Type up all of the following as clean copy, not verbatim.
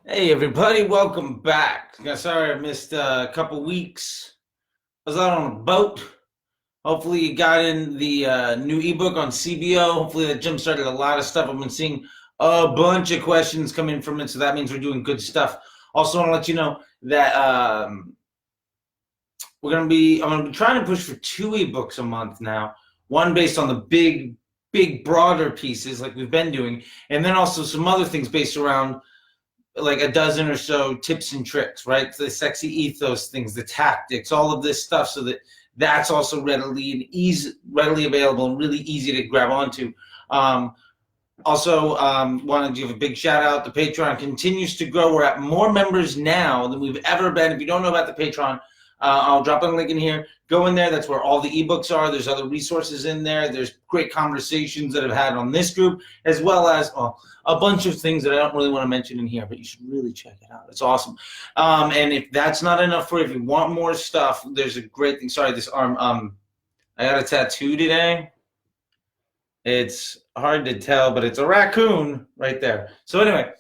Hey everybody, welcome back. Sorry I missed a couple weeks. I was out on a boat. Hopefully you got in the new ebook on CBO. Hopefully that jump started a lot of stuff. I've been seeing a bunch of questions come in from it, so that means we're doing good stuff. Also want to let you know that I'm gonna be trying to push for 2 ebooks a month now. One based on the big broader pieces like we've been doing, and then also some other things based around like a dozen or so tips and tricks, right? The sexy ethos things, the tactics, all of this stuff, so that that's also readily available and really easy to grab onto. Also, wanted to give a big shout out. The Patreon continues to grow. We're at more members now than we've ever been. If you don't know about the Patreon, I'll drop a link in here. Go in there. That's where all the ebooks are. There's other resources in there. There's great conversations that I've had on this group, as well as a bunch of things that I don't really want to mention in here, but you should really check it out. It's awesome. And if that's not enough for you, if you want more stuff, there's a great thing. Sorry, this arm. I got a tattoo today. It's hard to tell, but it's a raccoon right there. So anyway,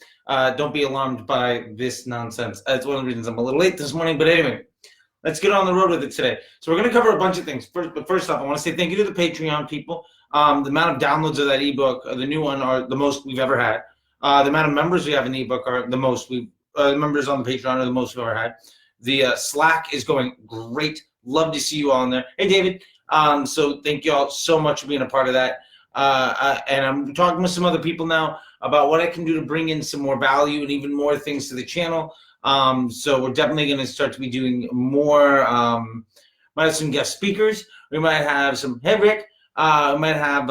don't be alarmed by this nonsense. That's one of the reasons I'm a little late this morning. But anyway, let's get on the road with it today. So we're going to cover a bunch of things. First off, I want to say thank you to the Patreon people. The amount of downloads of that ebook, the new one, are the most we've ever had. The amount of members we have in the ebook are the most members on the Patreon are the most we've ever had. The Slack is going great. Love to see you all in there. Hey, David. So thank you all so much for being a part of that. And I'm talking with some other people now about what I can do to bring in some more value and even more things to the channel. So we're definitely going to start to be doing more. Might have some guest speakers. We might have some. Hey, Rick. We might have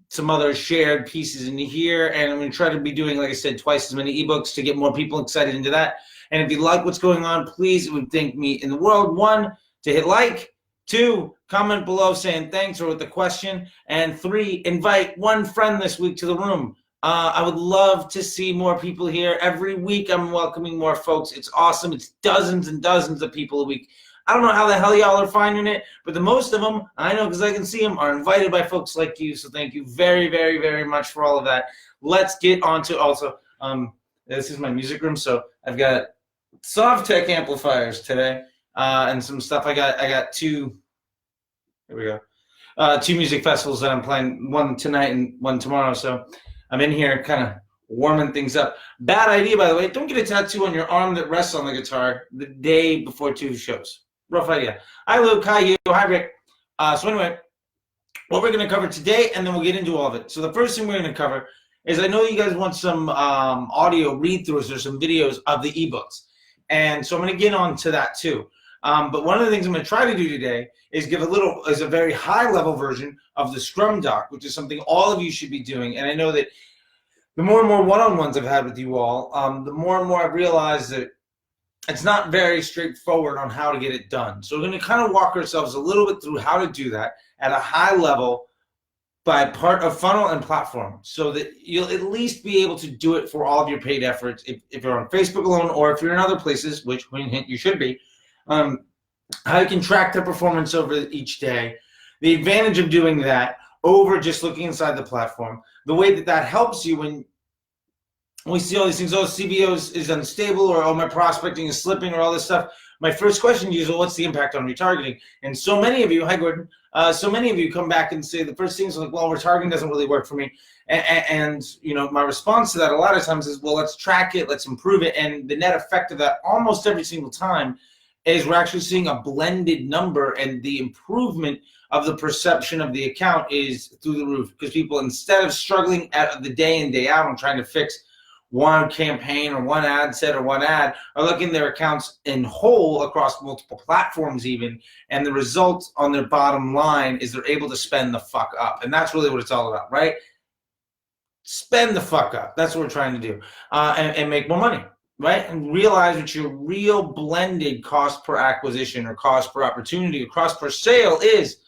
some other shared pieces in here, and I'm going to try to be doing, like I said, twice as many ebooks to get more people excited into that. And if you like what's going on, please, it would thank me in the world. 1, to hit like. 2, comment below saying thanks or with the question. And 3, invite one friend this week to the room. I would love to see more people here. Every week I'm welcoming more folks. It's awesome. It's dozens and dozens of people a week. I don't know how the hell y'all are finding it, but the most of them, I know because I can see them, are invited by folks like you. So thank you very, very, very much for all of that. Let's get on to also, this is my music room. So I've got Softtek amplifiers today and some stuff. I got 2, here we go, 2 music festivals that I'm playing, one tonight and one tomorrow. So I'm in here kind of warming things up. Bad idea, by the way. Don't get a tattoo on your arm that rests on the guitar the day before 2 shows. Rough idea. Hi, Luke. Hi, you. Hi, Rick. So anyway, what we're going to cover today, and then we'll get into all of it. So the first thing we're going to cover is, I know you guys want some audio read-throughs or some videos of the ebooks. And so I'm going to get on to that too. But one of the things I'm going to try to do today is give a very high-level version of the Scrum doc, which is something all of you should be doing. And I know that the more and more one-on-ones I've had with you all, the more and more I've realized that it's not very straightforward on how to get it done. So we're going to kind of walk ourselves a little bit through how to do that at a high level by part of funnel and platform, so that you'll at least be able to do it for all of your paid efforts if you're on Facebook alone, or if you're in other places, which hint you should be. How you can track the performance over each day, the advantage of doing that over just looking inside the platform, the way that helps you when we see all these things. Oh, CBO is unstable, or oh, my prospecting is slipping, or all this stuff. My first question is, well, what's the impact on retargeting? And so many of you, hi Gordon, so many of you come back and say the first thing is like, well, retargeting doesn't really work for me. And you know, my response to that a lot of times is, well, let's track it, let's improve it. And the net effect of that almost every single time is we're actually seeing a blended number, and the improvement of the perception of the account is through the roof, because people, instead of struggling at the day in, day out and trying to fix one campaign or one ad set or one ad, are looking at their accounts in whole across multiple platforms even, and the result on their bottom line is they're able to spend the fuck up. And that's really what it's all about, right? Spend the fuck up. That's what we're trying to do, and make more money, right? And realize what your real blended cost per acquisition or cost per opportunity or cost per sale is,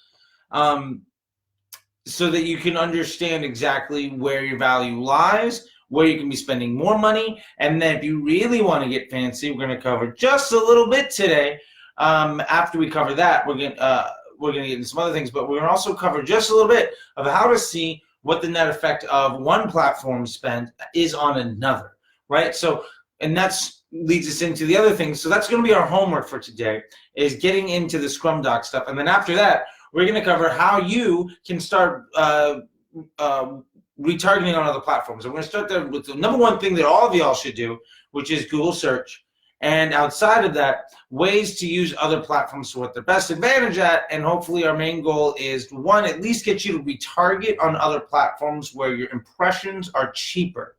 so that you can understand exactly where your value lies, where you can be spending more money. And then if you really want to get fancy, we're going to cover just a little bit today. After we cover that, we're going to get into some other things, but we're going to also cover just a little bit of how to see what the net effect of one platform spend is on another, right? So and that's leads us into the other things. So that's going to be our homework for today, is getting into the Scrum Doc stuff. And then after that, we're going to cover how you can start retargeting on other platforms. I'm going to start there with the number one thing that all of y'all should do, which is Google search. And outside of that, ways to use other platforms to what they're best advantage at. And hopefully our main goal is, one, at least get you to retarget on other platforms where your impressions are cheaper,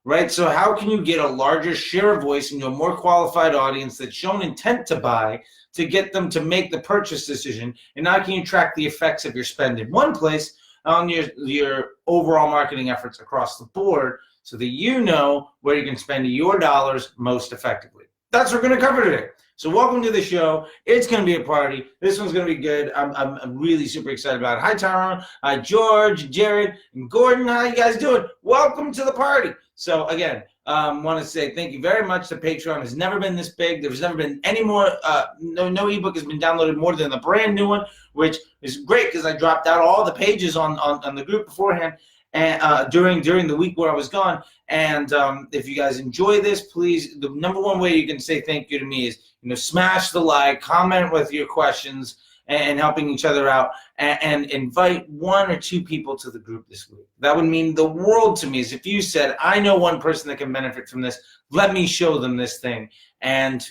right? So how can you get a larger share of voice into a more qualified audience that's shown intent to buy, to get them to make the purchase decision? And how can you track the effects of your spend in one place on your overall marketing efforts across the board, so that you know where you can spend your dollars most effectively? That's what we're going to cover today. So welcome to the show. It's going to be a party. This one's going to be good. I'm really super excited about it. Hi, Tyrone. Hi, George, Jared, and Gordon. How you guys doing? Welcome to the party. So again, want to say thank you very much. The Patreon has never been this big. There's never been any more. No ebook has been downloaded more than the brand new one, which is great because I dropped out all the pages on the group beforehand, and during the week where I was gone. And if you guys enjoy this, please, the number one way you can say thank you to me is, smash the like, comment with your questions, and helping each other out, and invite one or two people to the group this week. That would mean the world to me. Is if you said, I know one person that can benefit from this, let me show them this thing, and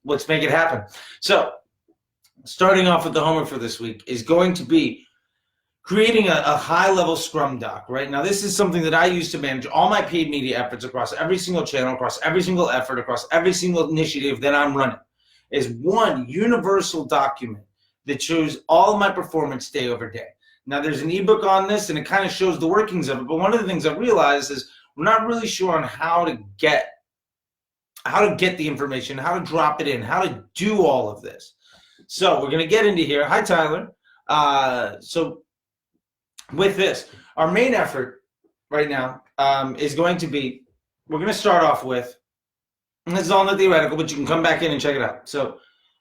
let's make it happen. So starting off with the homework for this week is going to be creating a high-level Scrum doc. Right now, this is something that I use to manage all my paid media efforts across every single channel, across every single effort, across every single initiative that I'm running. Is one universal document that shows all of my performance day over day. Now, there's an ebook on this, and it kind of shows the workings of it. But one of the things I realized is we're not really sure on how to get the information, how to drop it in, how to do all of this. So we're going to get into here. Hi, Tyler. So with this, our main effort right now is going to be, we're going to start off with, and this is all in the theoretical, but you can come back in and check it out. So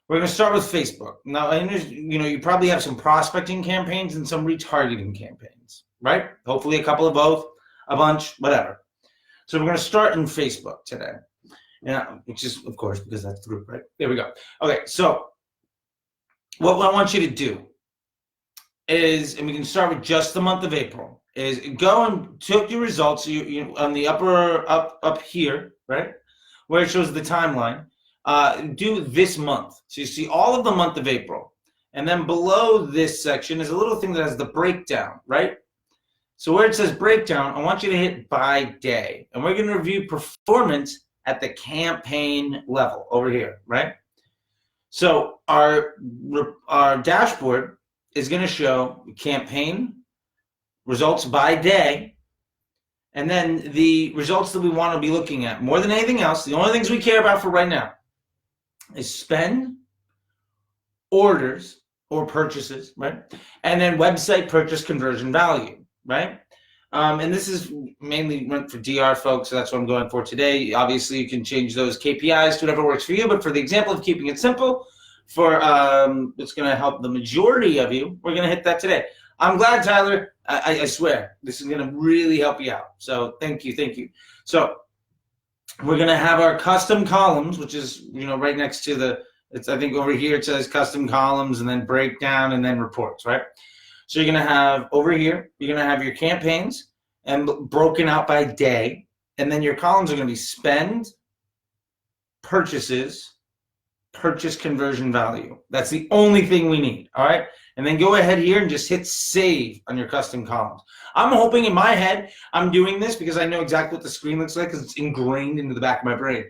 we're going to start with Facebook. Now, you probably have some prospecting campaigns and some retargeting campaigns, right? Hopefully a couple of both, a bunch, whatever. So we're going to start in Facebook today, which is, of course, because that's the group, right? There we go. Okay, so what I want you to do is, and we can start with just the month of April, is go and take your results you on the up here, right, where it shows the timeline. Do this month. So you see all of the month of April. And then below this section is a little thing that has the breakdown, right? So where it says breakdown, I want you to hit by day. And we're going to review performance at the campaign level over here, right? So our dashboard is going to show campaign results by day, and then the results that we want to be looking at more than anything else. The only things we care about for right now is spend, orders or purchases, right? And then website purchase conversion value, right? And this is mainly meant for DR folks, so that's what I'm going for today. Obviously, you can change those KPIs to whatever works for you, but for the example of keeping it simple, for it's going to help the majority of you, we're going to hit that today. I'm glad, Tyler. I swear, this is going to really help you out. So thank you. So we're going to have our custom columns, which is, right next to I think over here it says custom columns and then breakdown and then reports, right? So you're going to have over here, you're going to have your campaigns and broken out by day. And then your columns are going to be spend, purchases, purchase conversion value. That's the only thing we need, all right? And then go ahead here and just hit save on your custom columns. I'm hoping in my head I'm doing this because I know exactly what the screen looks like because it's ingrained into the back of my brain.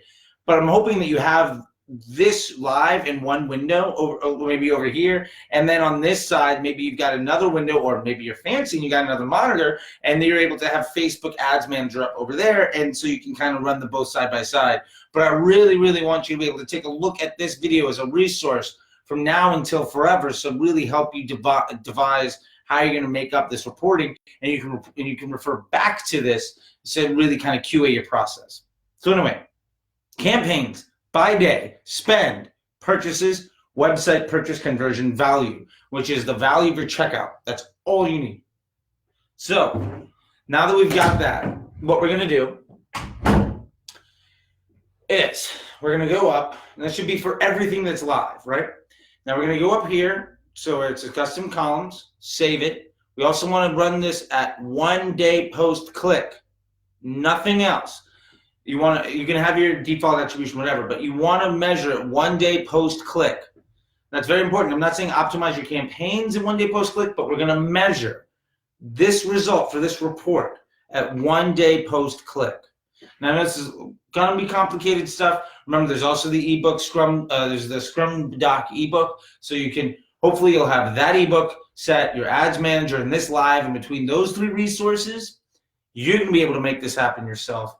But I'm hoping that you have this live in one window, or maybe over here, and then on this side, maybe you've got another window, or maybe you're fancy and you got another monitor, and then you're able to have Facebook Ads Manager up over there, and so you can kind of run them both side by side. But I really, really want you to be able to take a look at this video as a resource from now until forever, so really help you devise how you're going to make up this reporting, and you can refer back to this to really kind of QA your process. So anyway, campaigns by day, spend, purchases, website purchase conversion value, which is the value of your checkout. That's all you need. So now that we've got that, what we're going to do is we're going to go up, and that should be for everything that's live, right? Now we're going to go up here, so it's a custom columns, save it. We also want to run this at 1 day post click, nothing else. You can have your default attribution, whatever, but you want to measure it 1 day post click. That's very important. I'm not saying optimize your campaigns in 1 day post click, but we're going to measure this result for this report at 1 day post click. Now this is going to be complicated stuff. Remember, there's also the ebook Scrum. There's the Scrum Doc ebook, so you can hopefully you'll have that ebook set, your ads manager, and this live. And between those 3 resources, you're going to be able to make this happen yourself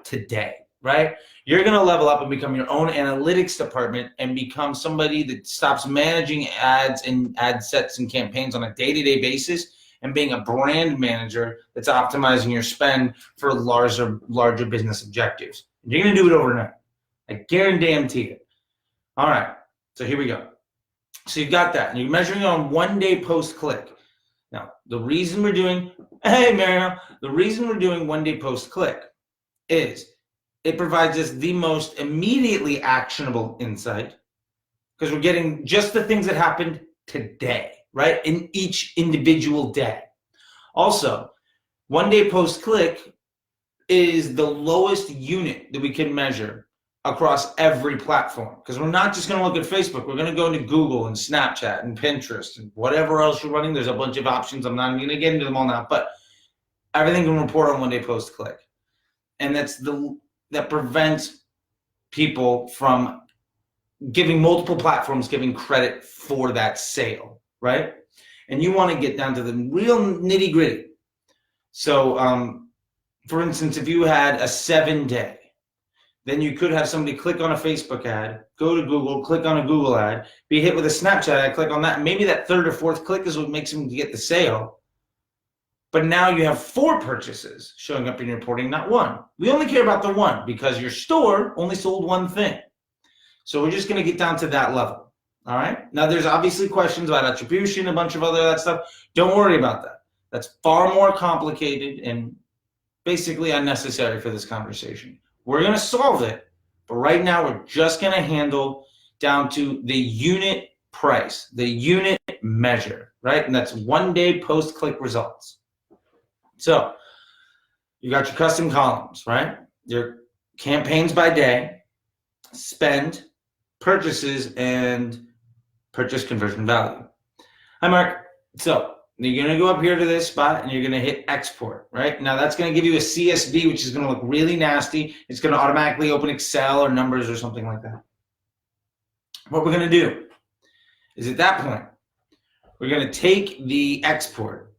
today, right? You're going to level up and become your own analytics department and become somebody that stops managing ads and ad sets and campaigns on a day-to-day basis and being a brand manager that's optimizing your spend for larger business objectives. You're going to do it overnight. I guarantee it. All right, so here we go. So you've got that, and you're measuring it on 1 day post click. Now, the reason we're doing, hey Mario, the reason we're doing 1 day post click is it provides us the most immediately actionable insight because we're getting just the things that happened today, right? In each individual day. Also, 1 day post click is the lowest unit that we can measure across every platform because we're not just going to look at Facebook. We're going to go into Google and Snapchat and Pinterest and whatever else you're running. There's a bunch of options. I'm not even going to get into them all now, but everything can report on 1 day post click. And that prevents people from giving multiple platforms giving credit for that sale, right? And you want to get down to the real nitty gritty. So, for instance, if you had a 7 day, then you could have somebody click on a Facebook ad, go to Google, click on a Google ad, be hit with a Snapchat ad, click on that. And maybe that 3rd or 4th click is what makes them get the sale. But now you have 4 purchases showing up in your reporting, not 1. We only care about the 1 because your store only sold 1 thing. So we're just going to get down to that level. All right. Now there's obviously questions about attribution, a bunch of other that stuff. Don't worry about that. That's far more complicated and basically unnecessary for this conversation. We're going to solve it, but right now we're just going to handle down to the unit price, the unit measure, right? And that's 1 day post-click results. So you got your custom columns, right? Your campaigns by day, spend, purchases, and purchase conversion value. Hi, Mark. So you're going to go up here to this spot and you're going to hit export, right? Now that's going to give you a CSV, which is going to look really nasty. It's going to automatically open Excel or numbers or something like that. What we're going to do is at that point, we're going to take the export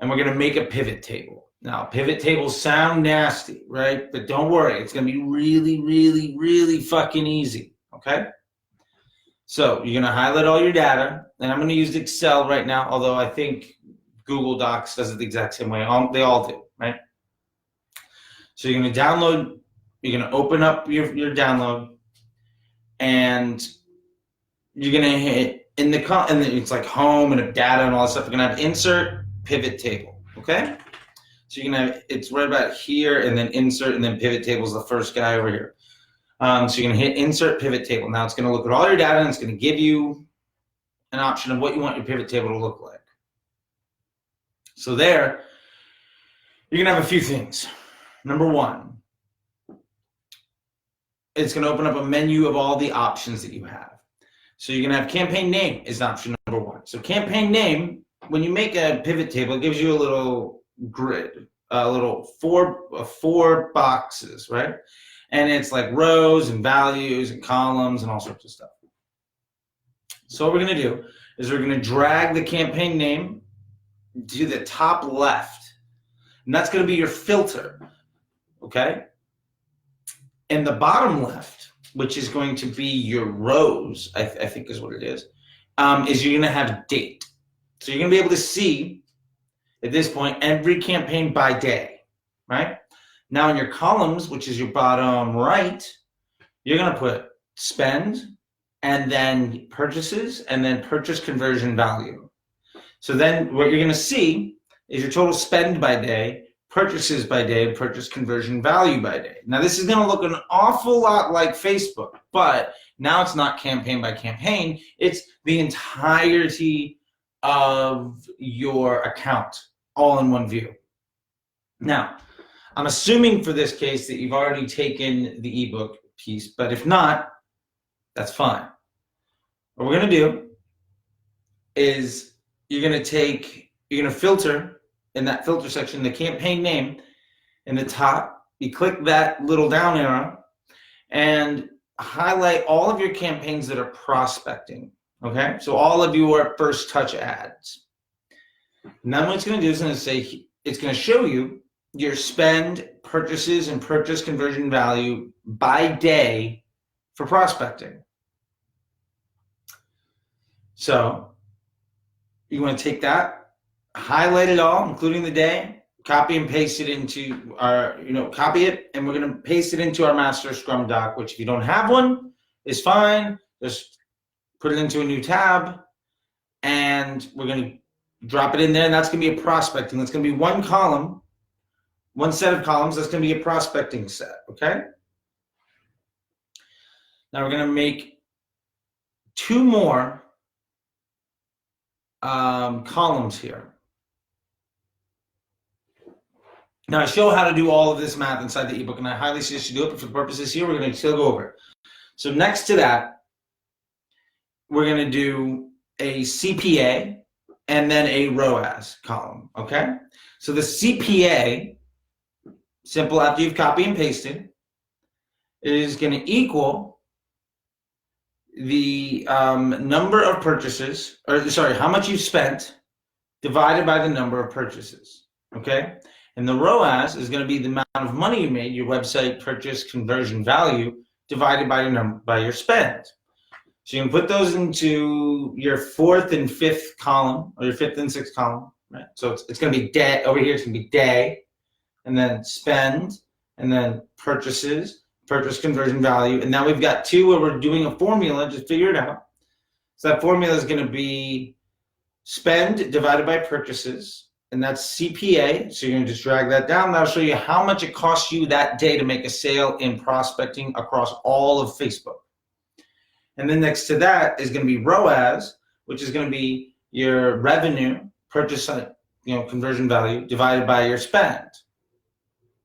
and we're going to make a pivot table. Now, pivot tables sound nasty, right? But don't worry, it's going to be really, really, really fucking easy, okay? So you're going to highlight all your data, and I'm going to use Excel right now, although I think Google Docs does it the exact same way. They all do, right? So you're going to download, you're going to open up your download, and you're going to hit, and it's like home and data and all that stuff. You're going to have insert pivot table, okay? So you're going to have, it's right about here, and then insert, and then pivot table is the first guy over here. So you're going to hit insert pivot table. Now it's going to look at all your data and it's going to give you an option of what you want your pivot table to look like. So there, you're going to have a few things. Number 1, it's going to open up a menu of all the options that you have. So you're going to have campaign name is option number 1. So campaign name, when you make a pivot table, it gives you a little grid, a little four boxes, right? And it's like rows and values and columns and all sorts of stuff. So what we're going to do is we're going to drag the campaign name to the top left. And that's going to be your filter, okay? And the bottom left, which is going to be your rows, I think is what it is you're going to have date. So you're going to be able to see, at this point, every campaign by day, right? Now in your columns, which is your bottom right, you're going to put spend and then purchases and then purchase conversion value. So then what you're going to see is your total spend by day, purchases by day, and purchase conversion value by day. Now, this is going to look an awful lot like Facebook, but now it's not campaign by campaign. It's the entirety of your account all in one view. Now, I'm assuming for this case that you've already taken the ebook piece, but if not, that's fine. What we're going to do is you're going to filter in that filter section, the campaign name in the top. You click that little down arrow and highlight all of your campaigns that are prospecting. Okay, so all of your first touch ads. And then what it's going to do is it's going to show you your spend, purchases, and purchase conversion value by day for prospecting. So you want to take that, highlight it all, including the day, copy and paste it into our, copy it, and we're going to paste it into our master Scrum doc, which if you don't have one, is fine. Just put it into a new tab, and we're going to drop it in there, and that's going to be a prospecting. That's going to be one column, one set of columns. That's going to be a prospecting set, okay? Now we're going to make two more columns here. Now, I show how to do all of this math inside the ebook, and I highly suggest you do it, but for the purposes here, we're going to still go over it. So next to that, we're going to do a CPA and then a ROAS column, okay? So the CPA, simple after you've copied and pasted, is going to equal the number of purchases, how much you've spent divided by the number of purchases, okay? And the ROAS is going to be the amount of money you made, your website purchase conversion value, divided by your spend. So you can put those into your fourth and fifth column, or your fifth and sixth column, right? So it's going to be day, over here it's going to be day, and then spend, and then purchases, purchase conversion value. And now we've got two where we're doing a formula to figure it out. So that formula is going to be spend divided by purchases, and that's CPA. So you're going to just drag that down. That'll show you how much it costs you that day to make a sale in prospecting across all of Facebook. And then next to that is going to be ROAS, which is going to be your revenue, purchase, conversion value divided by your spend,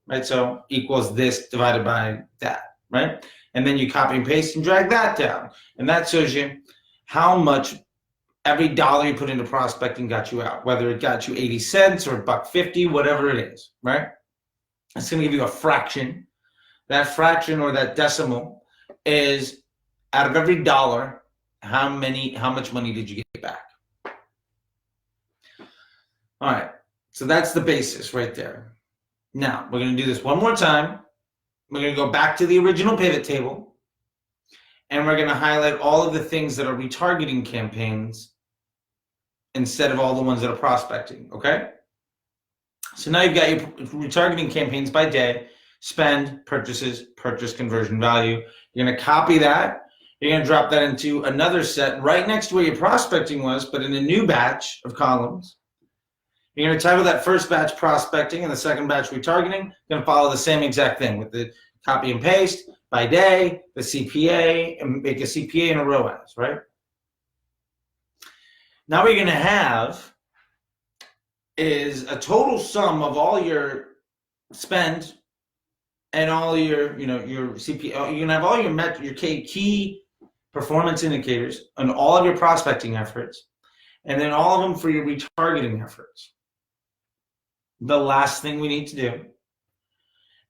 right? So equals this divided by that, right? And then you copy and paste and drag that down. And that shows you how much every dollar you put into prospecting got you out, whether it got you 80 cents or $1.50, whatever it is, right? It's going to give you a fraction. That fraction or that decimal is out of every dollar, how much money did you get back? All right, so that's the basis right there. Now, we're going to do this one more time. We're going to go back to the original pivot table, and we're going to highlight all of the things that are retargeting campaigns instead of all the ones that are prospecting, okay? So now you've got your retargeting campaigns by day, spend, purchases, purchase conversion value. You're going to copy that. You're going to drop that into another set right next to where your prospecting was, but in a new batch of columns. You're going to title that first batch prospecting and the second batch retargeting. You're going to follow the same exact thing with the copy and paste by day, the CPA, and make a CPA and a ROAS, right? Now what you're going to have is a total sum of all your spend and all your, your CPA. You're going to have all your key performance indicators on all of your prospecting efforts, and then all of them for your retargeting efforts. The last thing we need to do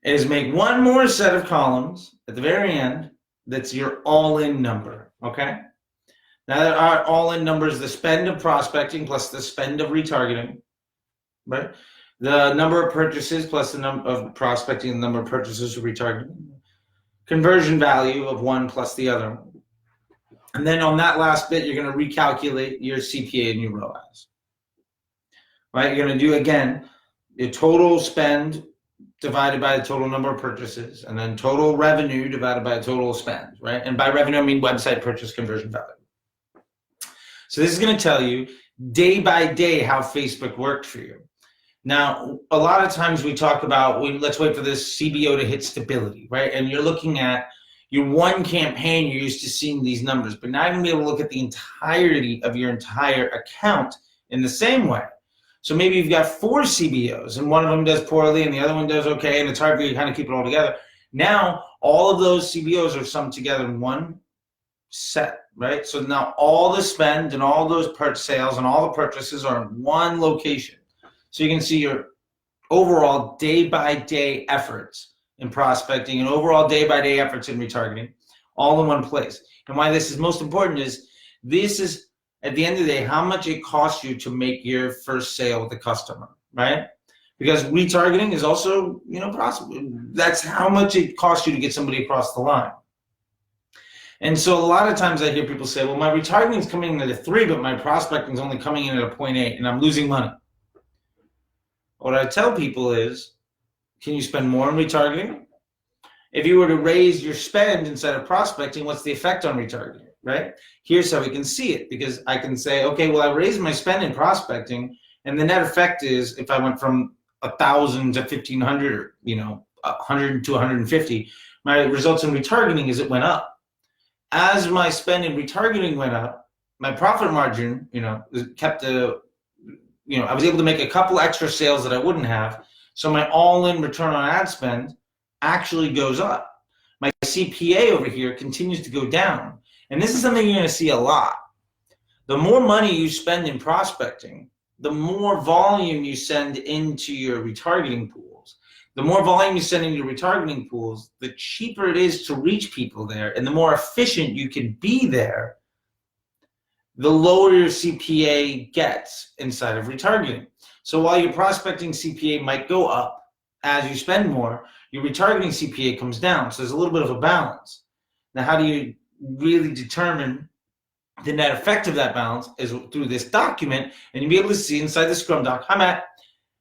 is make one more set of columns at the very end that's your all-in number, okay? Now that our all-in number is the spend of prospecting plus the spend of retargeting, right? The number of purchases plus the number of prospecting and the number of purchases of retargeting. Conversion value of one plus the other. And then on that last bit, you're going to recalculate your CPA and your ROAS. Right? You're going to do, again, your total spend divided by the total number of purchases, and then total revenue divided by the total spend, right? And by revenue, I mean website purchase conversion value. So this is going to tell you day by day how Facebook worked for you. Now, a lot of times we talk about, let's wait for this CBO to hit stability, right? And you're looking at your one campaign, you're used to seeing these numbers, but now you're going to be able to look at the entirety of your entire account in the same way. So maybe you've got 4 CBOs and one of them does poorly and the other one does okay, and it's hard for you to kind of keep it all together. Now, all of those CBOs are summed together in one set, right? So now all the spend and all those sales and all the purchases are in one location. So you can see your overall day-by-day efforts in prospecting and overall day-by-day efforts in retargeting all in one place. And why this is most important is this is, at the end of the day, how much it costs you to make your first sale with the customer, right? Because retargeting is also, that's how much it costs you to get somebody across the line. And so a lot of times I hear people say, well, my retargeting is coming in at a 3, but my prospecting is only coming in at a 0.8, and I'm losing money. What I tell people is, can you spend more on retargeting? If you were to raise your spend instead of prospecting, what's the effect on retargeting, right? Here's how we can see it, because I can say, okay, well, I raised my spend in prospecting, and the net effect is if I went from 1,000 to 1,500, or 100 to 150, my results in retargeting is it went up. As my spend in retargeting went up, my profit margin, kept I was able to make a couple extra sales that I wouldn't have. So my all-in return on ad spend actually goes up. My CPA over here continues to go down. And this is something you're going to see a lot. The more money you spend in prospecting, the more volume you send into your retargeting pools. The more volume you send into your retargeting pools, the cheaper it is to reach people there, and the more efficient you can be there, the lower your CPA gets inside of retargeting. So while your prospecting CPA might go up as you spend more, your retargeting CPA comes down. So there's a little bit of a balance. Now, how do you really determine the net effect of that balance? Is through this document, and you'll be able to see inside the Scrum doc. Hi, Matt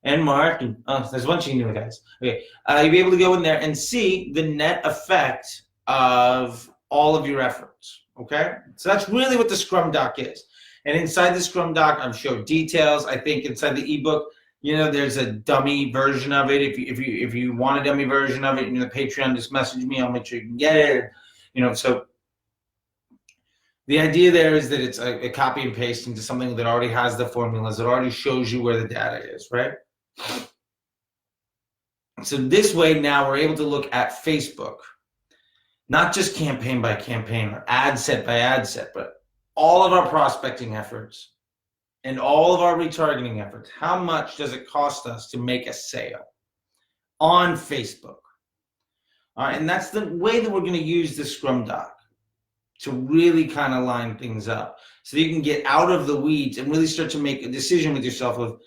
and Mark. And, there's a bunch of you new guys. Okay, you'll be able to go in there and see the net effect of all of your efforts. Okay, so that's really what the Scrum doc is. And inside the Scrum doc, I've showed details. I think inside the ebook, there's a dummy version of it. If you want a dummy version of it, the Patreon, just message me. I'll make sure you can get it. So the idea there is that it's a copy and paste into something that already has the formulas. It already shows you where the data is, right? So this way now we're able to look at Facebook. Not just campaign by campaign or ad set by ad set, but all of our prospecting efforts and all of our retargeting efforts. How much does it cost us to make a sale on Facebook? All right, and that's the way that we're going to use the Scrum doc to really kind of line things up so that you can get out of the weeds and really start to make a decision with yourself of,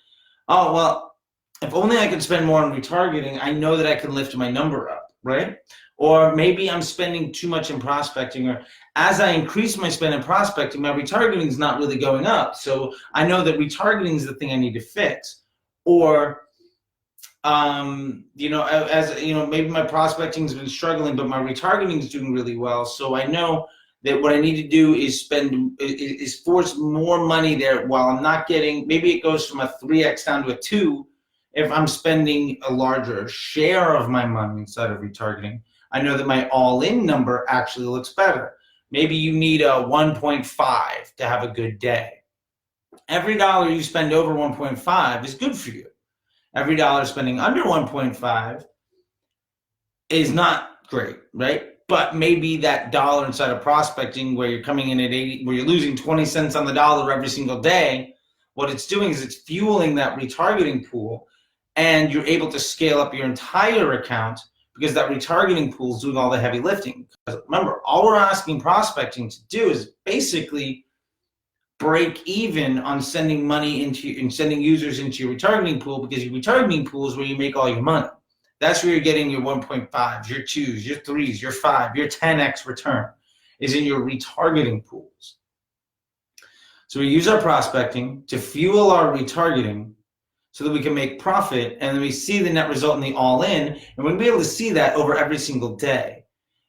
oh, well, if only I could spend more on retargeting, I know that I can lift my number up, right? Or maybe I'm spending too much in prospecting, or as I increase my spend in prospecting, my retargeting is not really going up. So I know that retargeting is the thing I need to fix. Or, maybe my prospecting has been struggling, but my retargeting is doing really well. So I know that what I need to do is force more money there while I'm not getting, maybe it goes from a 3x down to a 2 if I'm spending a larger share of my money inside of retargeting. I know that my all-in number actually looks better. Maybe you need a 1.5 to have a good day. Every dollar you spend over 1.5 is good for you. Every dollar spending under 1.5 is not great, right? But maybe that dollar inside of prospecting where you're coming in at 80, where you're losing 20 cents on the dollar every single day, what it's doing is it's fueling that retargeting pool, and you're able to scale up your entire account because that retargeting pool is doing all the heavy lifting. Because remember, all we're asking prospecting to do is basically break even on sending money and sending users into your retargeting pool, because your retargeting pool is where you make all your money. That's where you're getting your 1.5s, your 2s, your 3s, your 5, your 10x return is in your retargeting pools. So we use our prospecting to fuel our retargeting so that we can make profit, and then we see the net result in the all-in, and we're going to be able to see that over every single day.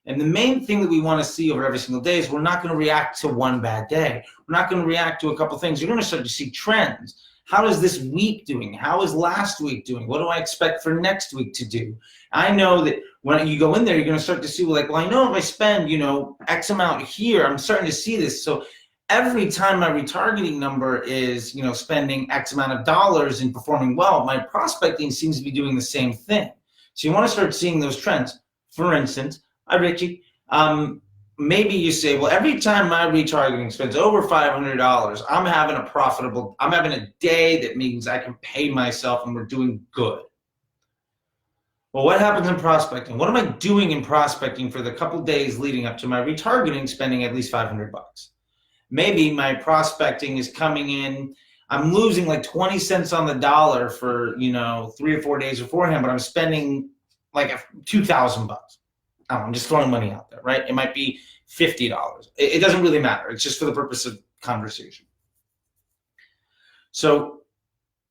And the main thing that we want to see over every single day is we're not going to react to one bad day. We're not going to react to a couple things. You're going to start to see trends. how is this week doing? How is last week doing? What do I expect for next week to do? I know that when you go in there, you're going to start to see, like, well, I know if I spend, X amount here, I'm starting to see this. So every time my retargeting number is, spending X amount of dollars and performing well, my prospecting seems to be doing the same thing. So you want to start seeing those trends. For instance, hi, Richie. Maybe you say, well, every time my retargeting spends over $500, I'm having a day that means I can pay myself and we're doing good. Well, what happens in prospecting? What am I doing in prospecting for the couple days leading up to my retargeting spending at least $500? Maybe my prospecting is coming in, I'm losing like 20 cents on the dollar for, 3 or 4 days beforehand, but I'm spending like $2,000. I'm just throwing money out there, right? It might be $50. It doesn't really matter. It's just for the purpose of conversation. So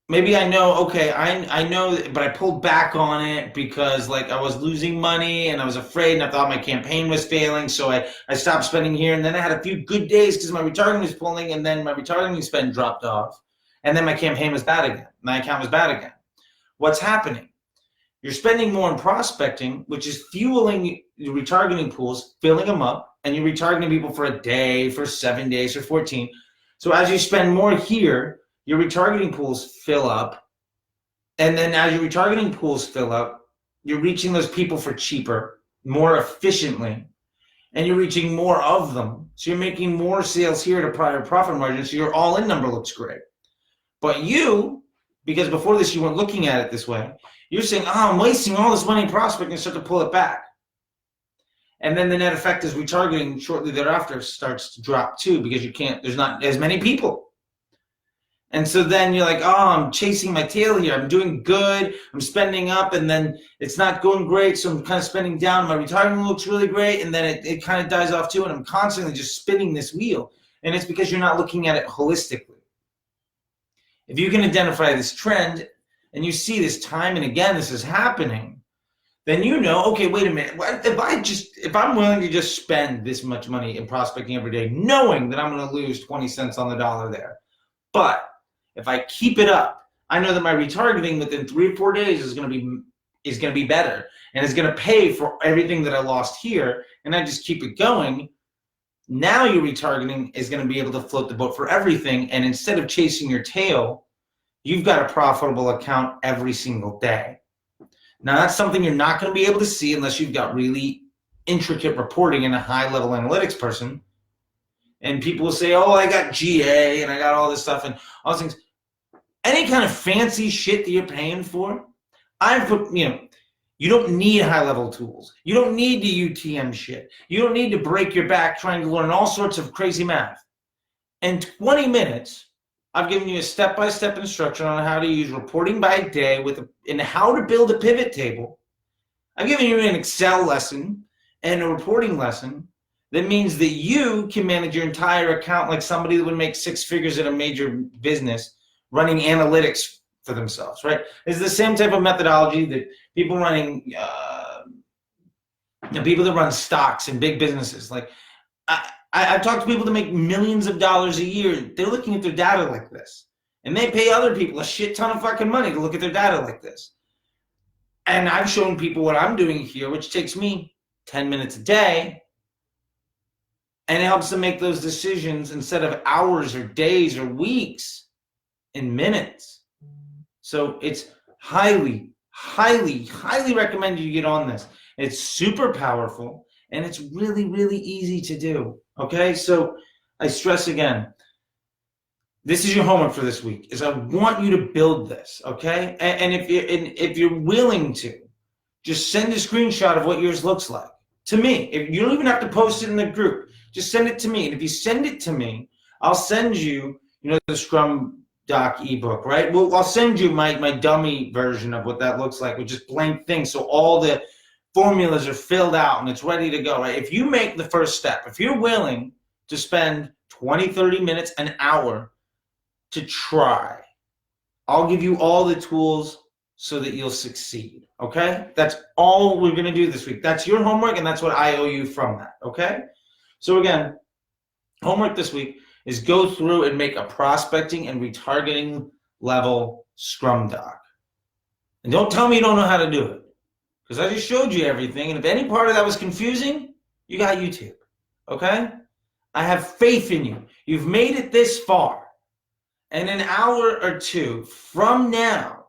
maybe I know, okay, I know, but I pulled back on it because like I was losing money and I was afraid and I thought my campaign was failing. So I stopped spending here, and then I had a few good days because my retargeting was pulling, and then my retargeting spend dropped off, and then my campaign was bad again. My account was bad again. What's happening? You're spending more in prospecting, which is fueling your retargeting pools, filling them up, and you're retargeting people for a day, for 7 days, for 14. So as you spend more here, your retargeting pools fill up, and then as your retargeting pools fill up, you're reaching those people for cheaper, more efficiently, and you're reaching more of them. So you're making more sales here at a prior profit margin, so your all-in number looks great. But you, because before this you weren't looking at it this way, you're saying, oh, I'm wasting all this money in prospecting, and start to pull it back. And then the net effect is retargeting shortly thereafter starts to drop too, because there's not as many people. And so then you're like, oh, I'm chasing my tail here. I'm doing good. I'm spending up, and then it's not going great. So I'm kind of spending down. My retirement looks really great, and then it kind of dies off too. And I'm constantly just spinning this wheel. And it's because you're not looking at it holistically. If you can identify this trend and you see this time and again, this is happening, then you know, okay, wait a minute. If I'm willing to just spend this much money in prospecting every day, knowing that I'm going to lose 20 cents on the dollar there, but if I keep it up, I know that my retargeting within 3 or 4 days is going to be better, and is going to pay for everything that I lost here, and I just keep it going. Now your retargeting is going to be able to float the boat for everything, and instead of chasing your tail, you've got a profitable account every single day. Now that's something you're not going to be able to see unless you've got really intricate reporting and a high-level analytics person. And people will say, oh, I got GA and I got all this stuff and all those things. Any kind of fancy shit that you're paying for, you don't need high-level tools. You don't need to UTM shit. You don't need to break your back trying to learn all sorts of crazy math. In 20 minutes, I've given you a step-by-step instruction on how to use reporting by day and how to build a pivot table. I've given you an Excel lesson and a reporting lesson that means that you can manage your entire account like somebody that would make 6 figures at a major business running analytics for themselves, right? It's the same type of methodology that people running, people that run stocks in big businesses. Like I've talked to people that make millions of dollars a year. They're looking at their data like this. And they pay other people a shit ton of fucking money to look at their data like this. And I've shown people what I'm doing here, which takes me 10 minutes a day. And it helps them make those decisions instead of hours or days or weeks in minutes. So it's highly, highly, highly recommended you get on this. It's super powerful and it's really, really easy to do. Okay, so I stress again, this is your homework for this week, is I want you to build this, okay? And if you're willing to, just send a screenshot of what yours looks like to me. If you don't even have to post it in the group, just send it to me. And if you send it to me, I'll send you, the Scrum Doc ebook, right? Well, I'll send you my dummy version of what that looks like, with just blank things. So all the formulas are filled out and it's ready to go, right? If you make the first step, if you're willing to spend 20, 30 minutes, an hour to try, I'll give you all the tools so that you'll succeed, okay? That's all we're gonna do this week. That's your homework and that's what I owe you from that, okay? So again, homework this week is go through and make a prospecting and retargeting level Scrum doc. And don't tell me you don't know how to do it, because I just showed you everything. And if any part of that was confusing, you got YouTube. Okay? I have faith in you. You've made it this far. And an hour or two from now,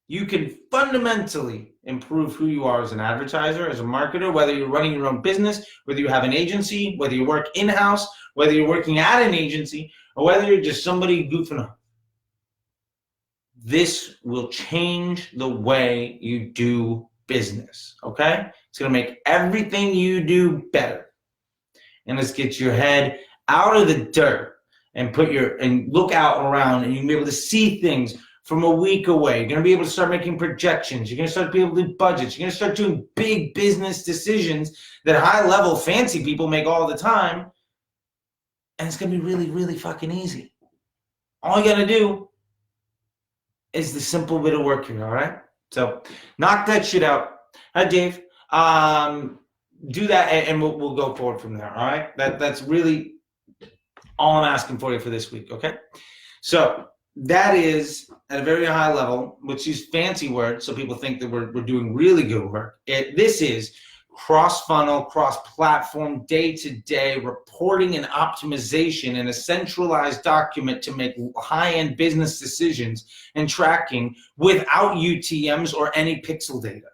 you can fundamentally improve who you are as an advertiser, as a marketer, whether you're running your own business, whether you have an agency, whether you work in-house, whether you're working at an agency, or whether you're just somebody goofing off. This will change the way you do business, okay? It's going to make everything you do better. And let's get your head out of the dirt and look out around, and you can be able to see things from a week away. You're going to be able to start making projections. You're going to start being able to do budgets. You're going to start doing big business decisions that high-level fancy people make all the time. And it's going to be really, really fucking easy. All you got to do is the simple bit of work here, all right? So knock that shit out. Hi, Dave. Do that, and we'll go forward from there, all right? That's really all I'm asking for you for this week, okay? So that is at a very high level, which is fancy words, so people think that we're doing really good work. This is cross-funnel, cross-platform, day-to-day reporting and optimization in a centralized document to make high-end business decisions and tracking without UTMs or any pixel data.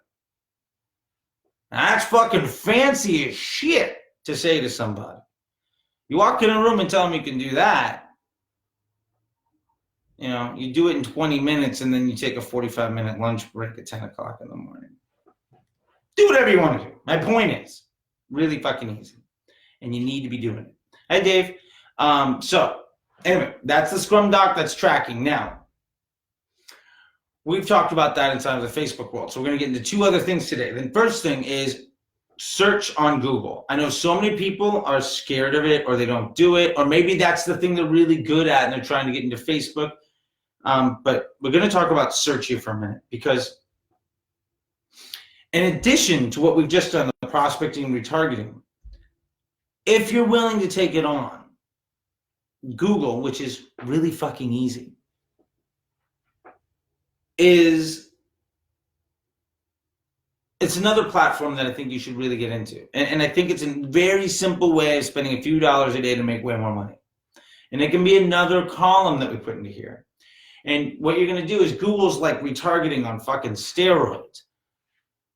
Now, that's fucking fancy as shit to say to somebody. You walk in a room and tell them you can do that. You know, you do it in 20 minutes and then you take a 45-minute lunch break at 10 o'clock in the morning. Do whatever you want to do. My point is, really fucking easy. And you need to be doing it. Hey, Dave. So, anyway, that's the Scrum doc that's tracking. Now, we've talked about that inside of the Facebook world. So we're going to get into two other things today. The first thing is search on Google. I know so many people are scared of it, or they don't do it, or maybe that's the thing they're really good at and they're trying to get into Facebook. But we're going to talk about search here for a minute, because in addition to what we've just done, the prospecting and retargeting, if you're willing to take it on, Google, which is really fucking easy, it's another platform that I think you should really get into. And I think it's a very simple way of spending a few dollars a day to make way more money. And it can be another column that we put into here. And what you're going to do is Google's like retargeting on fucking steroids,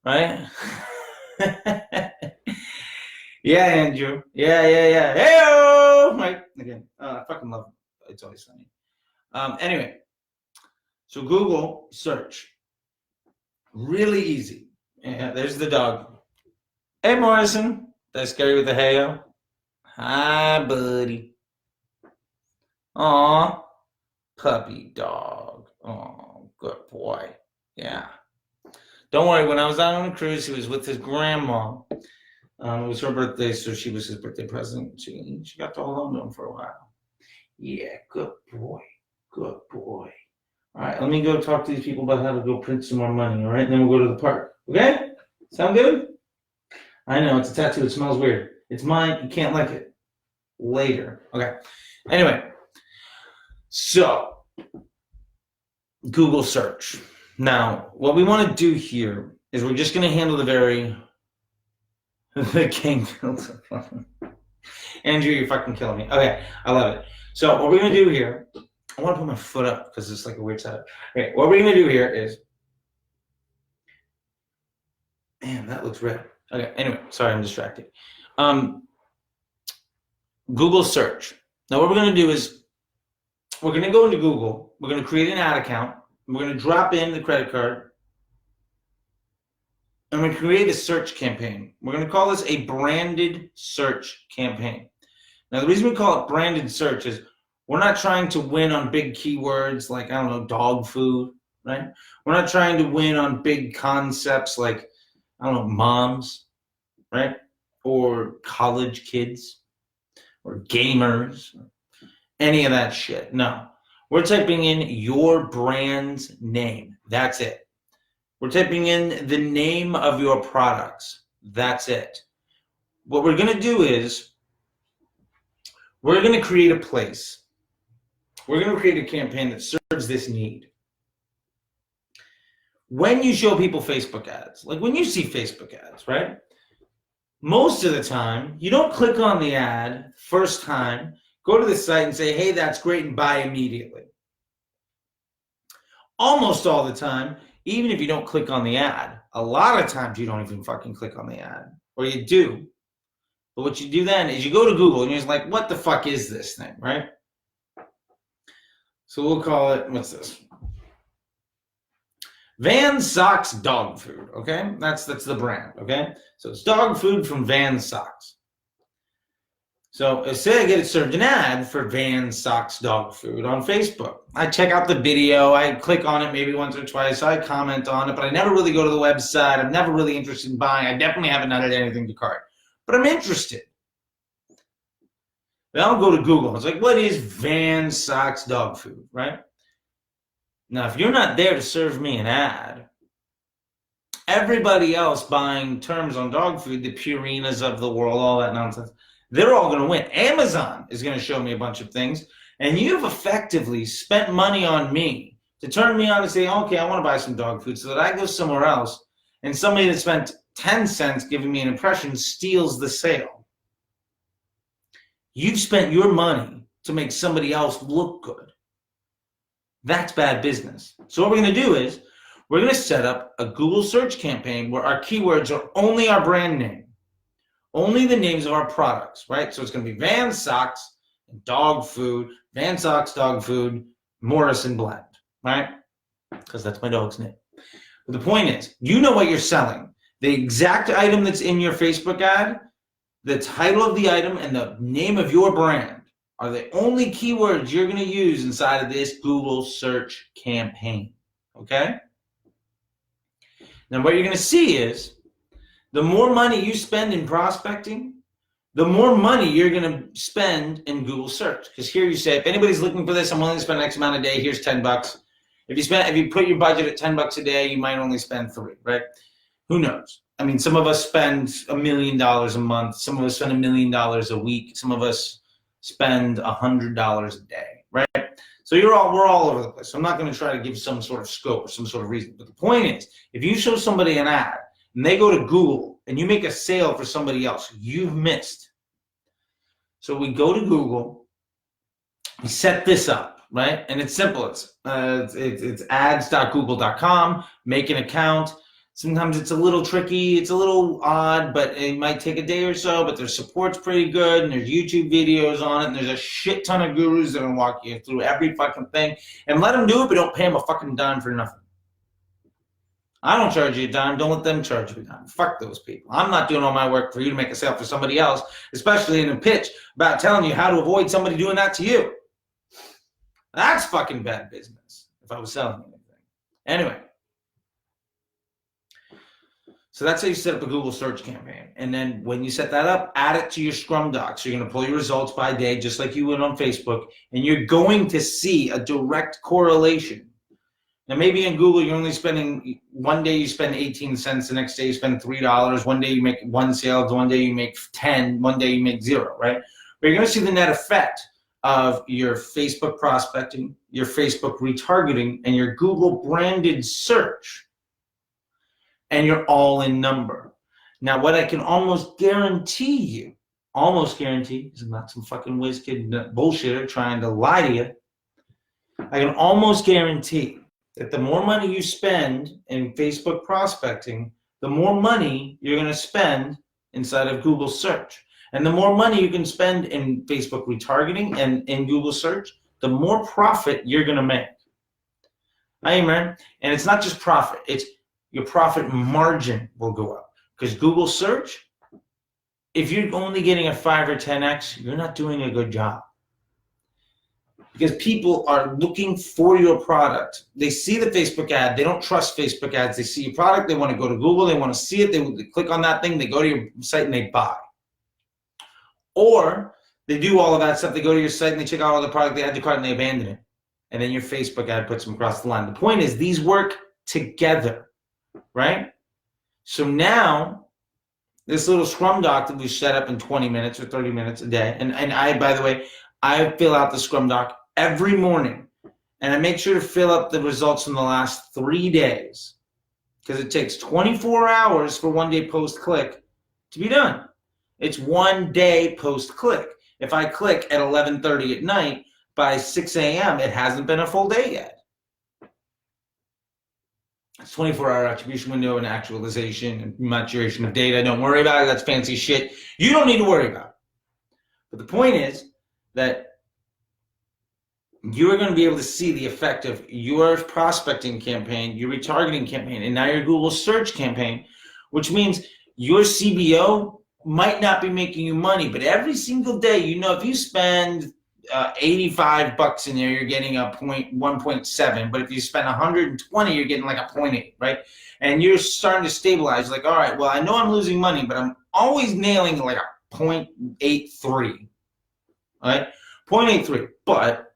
right? Yeah, Andrew. Yeah. Hey-o! Right? Again, I fucking love it. It's always funny. Anyway, so Google search. Really easy. Yeah, there's the dog. Hey, Morrison. That's scary with the hey-o. Hi, buddy. Aw. Puppy dog. Oh, good boy. Yeah. Don't worry, when I was out on a cruise, he was with his grandma. It was her birthday, so she was his birthday present. She got to hold on to him for a while. Yeah, good boy. Good boy. All right, let me go talk to these people about how to go print some more money, all right? And then we'll go to the park. Okay? Sound good? I know, it's a tattoo. It smells weird. It's mine. You can't like it. Later. Okay. Anyway. So, Google search. Now, what we want to do here is we're just going to handle the king. Andrew, you're fucking killing me. Okay, I love it. So, what we're going to do here, I want to put my foot up because it's like a weird setup. Okay, what we're going to do here is, man, that looks red. Okay, anyway, sorry, I'm distracted. Google search. Now, what we're going to do is, we're going to go into Google, we're going to create an ad account, we're going to drop in the credit card, and we're going to create a search campaign. We're going to call this a branded search campaign. Now, the reason we call it branded search is we're not trying to win on big keywords like, I don't know, dog food, right? We're not trying to win on big concepts like, I don't know, moms, right? Or college kids, or gamers, any of that shit. No. We're typing in your brand's name. That's it. We're typing in the name of your products. That's it. What we're going to do is we're going to create a place we're going to create a campaign that serves this need. When you show people Facebook ads, like when you see Facebook ads, right? Most of the time, you don't click on the ad first time, go to the site and say, hey, that's great, and buy immediately. Almost all the time, even if you don't click on the ad, a lot of times you don't even fucking click on the ad, or you do. But what you do then is you go to Google and you're just like, what the fuck is this thing, right? So we'll call it, what's this? Van Socks dog food, okay? That's the brand, okay? So it's dog food from Van Socks. So say I get it served an ad for Van Socks dog food on Facebook. I check out the video, I click on it maybe once or twice, I comment on it, but I never really go to the website. I'm never really interested in buying. I definitely haven't added anything to cart, but I'm interested. Then I'll go to Google. It's like, what is Van Socks dog food, right? Now, if you're not there to serve me an ad, everybody else buying terms on dog food, the Purinas of the world, all that nonsense, they're all going to win. Amazon is going to show me a bunch of things, and you've effectively spent money on me to turn me on and say, okay, I want to buy some dog food, so that I go somewhere else, and somebody that spent 10 cents giving me an impression steals the sale. You've spent your money to make somebody else look good. That's bad business. So what we're going to do is we're going to set up a Google search campaign where our keywords are only our brand name, only the names of our products, right? So it's going to be Van Socks and dog food, Van Socks dog food, Morrison blend, right? Because that's my dog's name. But the point is, you know what you're selling. The exact item that's in your Facebook ad, the title of the item, and the name of your brand are the only keywords you're going to use inside of this Google search campaign, okay? Now, what you're going to see is the more money you spend in prospecting, the more money you're going to spend in Google search. Because here you say, if anybody's looking for this, I'm willing to spend X amount a day, here's 10 bucks. If you put your budget at 10 bucks a day, you might only spend 3, right? Who knows? I mean, some of us spend $1 million a month. Some of us spend $1 million a week. Some of us spend $100 a day, right? So we're all over the place. So I'm not going to try to give some sort of scope or some sort of reason. But the point is, if you show somebody an ad and they go to Google and you make a sale for somebody else, you've missed. So we go to Google, we set this up, right? And it's simple. It's ads.google.com, make an account. Sometimes it's a little tricky, it's a little odd, but it might take a day or so, but their support's pretty good, and there's YouTube videos on it, and there's a shit ton of gurus that will walk you through every fucking thing, and let them do it, but don't pay them a fucking dime for nothing. I don't charge you a dime, don't let them charge you a dime. Fuck those people. I'm not doing all my work for you to make a sale for somebody else, especially in a pitch about telling you how to avoid somebody doing that to you. That's fucking bad business, if I was selling anything. Anyway. So that's how you set up a Google search campaign. And then when you set that up, add it to your Scrum doc. So you're going to pull your results by day, just like you would on Facebook. And you're going to see a direct correlation. Now, maybe in Google, you're only spending, one day you spend 18 cents, the next day you spend $3. One day you make 1 sale, one day you make 10, one day you make 0, right? But you're going to see the net effect of your Facebook prospecting, your Facebook retargeting, and your Google branded search. And you're all in number. Now, what I can almost guarantee, is I'm not some fucking whiz kid bullshitter trying to lie to you. I can almost guarantee that the more money you spend in Facebook prospecting, the more money you're going to spend inside of Google search. And the more money you can spend in Facebook retargeting and in Google search, the more profit you're going to make. Amen. And it's not just profit, it's your profit margin will go up. Because Google search, if you're only getting a 5 or 10x, you're not doing a good job. Because people are looking for your product. They see the Facebook ad. They don't trust Facebook ads. They see your product. They want to go to Google. They want to see it. They click on that thing. They go to your site and they buy. Or they do all of that stuff. They go to your site and they check out all the product. They add to cart and they abandon it. And then your Facebook ad puts them across the line. The point is these work together. Right? So now, this little Scrum doc that we set up in 20 minutes or 30 minutes a day, and I, by the way, I fill out the Scrum doc every morning, and I make sure to fill up the results from the last 3 days, because it takes 24 hours for 1 day post-click to be done. It's 1 day post-click. If I click at 11:30 at night, by 6 a.m., it hasn't been a full day yet. It's 24-hour attribution window and actualization and maturation of data. Don't worry about it. That's fancy shit. You don't need to worry about it. But the point is that you're going to be able to see the effect of your prospecting campaign, your retargeting campaign, and now your Google search campaign, which means your CBO might not be making you money, but every single day, if you spend $85 in there, you're getting a 1.7, but if you spend 120, you're getting like a 0.8, right? And you're starting to stabilize, like, all right, well, I know I'm losing money, but I'm always nailing like a 0.83, right? 0.83, but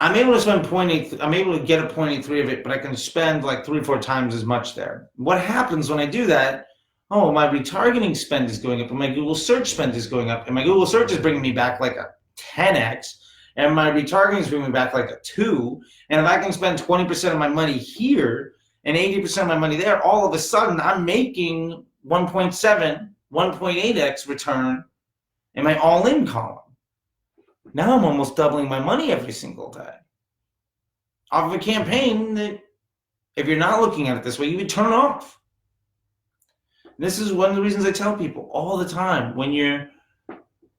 I'm able to spend 0.8, I'm able to get a 0.83 of it, but I can spend like 3 or 4 times as much there. What happens when I do that? Oh, my retargeting spend is going up, and my Google search spend is going up, and my Google search is bringing me back like a 10x, and my retargeting is bringing me back like a 2, and if I can spend 20% of my money here and 80% of my money there, all of a sudden I'm making 1.7, 1.8x return in my all-in column. Now I'm almost doubling my money every single day off of a campaign that, if you're not looking at it this way, you would turn off. And this is one of the reasons I tell people all the time, when your